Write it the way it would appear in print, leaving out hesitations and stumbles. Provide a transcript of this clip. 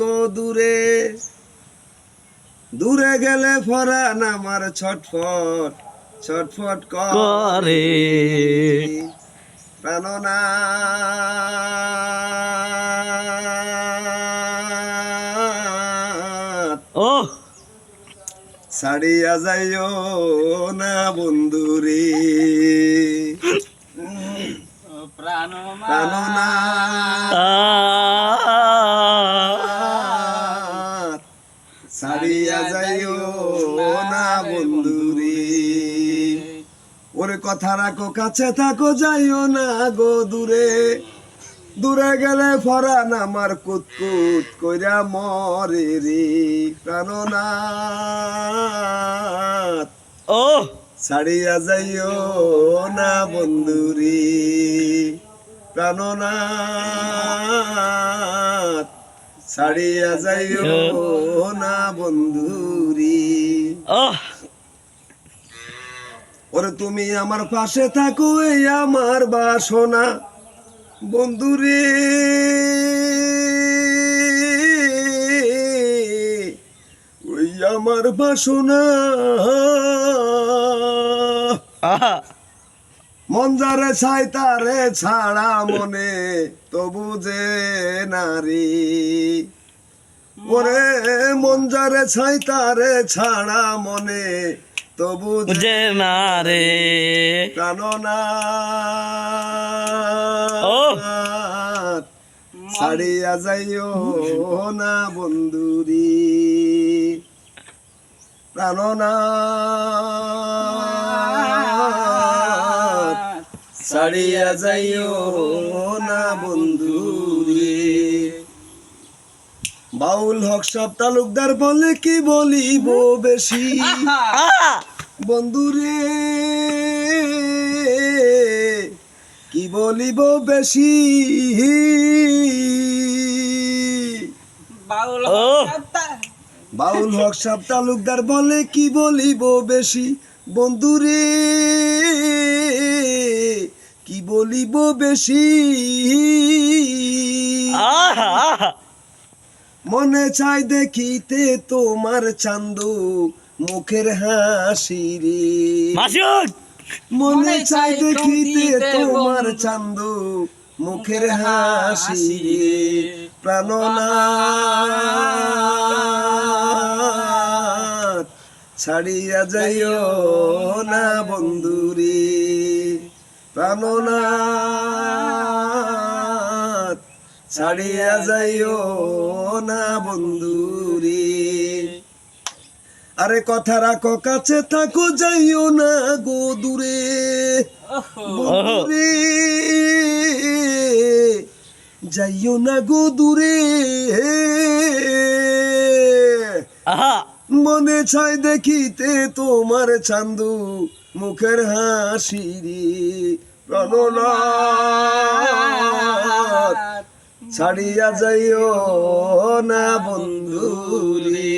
গো দূরে, দূরে গেলে ফরান আমার ছটফট ছটফট করে প্রাণনাথ। ও ছাড়িয়া যাইও না বন্ধুরে প্রাণনাথ, ছাড়িয়া যাইও না বন্ধুরে। ওরে কথা রাখো কাছে থাকো যাইও না গো দূরে, দূরে গেলে ফরান আমার কুতকুত কইরা মরে রে প্রাণনাথ। ও ছাড়িয়া যাইও না বন্ধুরে প্রাণনাথ, ছাড়িয়া যাইও না বন্ধুরে। ওরে তুমি আমার পাশে থাকো এই আমার বাসনা বন্ধুরে, ওই আমার বাসনা। মন যারে ছাই তারে ছাড়া মনে তবু যে নারী, ওরে মন যারে ছাই তারে ছাড়া মনে তবু যে নারে প্রাণনাথ। ছাড়িয়া যাইও না বন্ধুরি প্রাণনাথ, ছাড়িয়া যাইও না বন্ধুরি। বাউল হক সাহেব তালুকদার বলে কি বলিব বেশি বন্ধুরে, কি বলিব বেশি। বাউল হক সাহেব তালুকদার বলে কি বলিব বেশি বন্ধুরে, কি বলিব বেশি। মনে চাই দেখিতে তোমার চান্দু মুখের হাসি রে, মনে চাই দেখিতে তোমার চান্দু মুখের হাসি রে প্রাণনাথ। ছাড়িয়া যাইও না বন্ধুরে প্রাণনাথ, ছাড়িয়া যাইও না বন্ধুরে। আরে কথা রাখো কাছে থাকো যাইও না গো দূরে বন্ধুরে, যাইও না গো দূরে। মনে চাই দেখিতে তোমার চান্দু মুখের হাসি রে প্রাণনাথ, ছাড়িয়া যাইও না বন্ধুরে।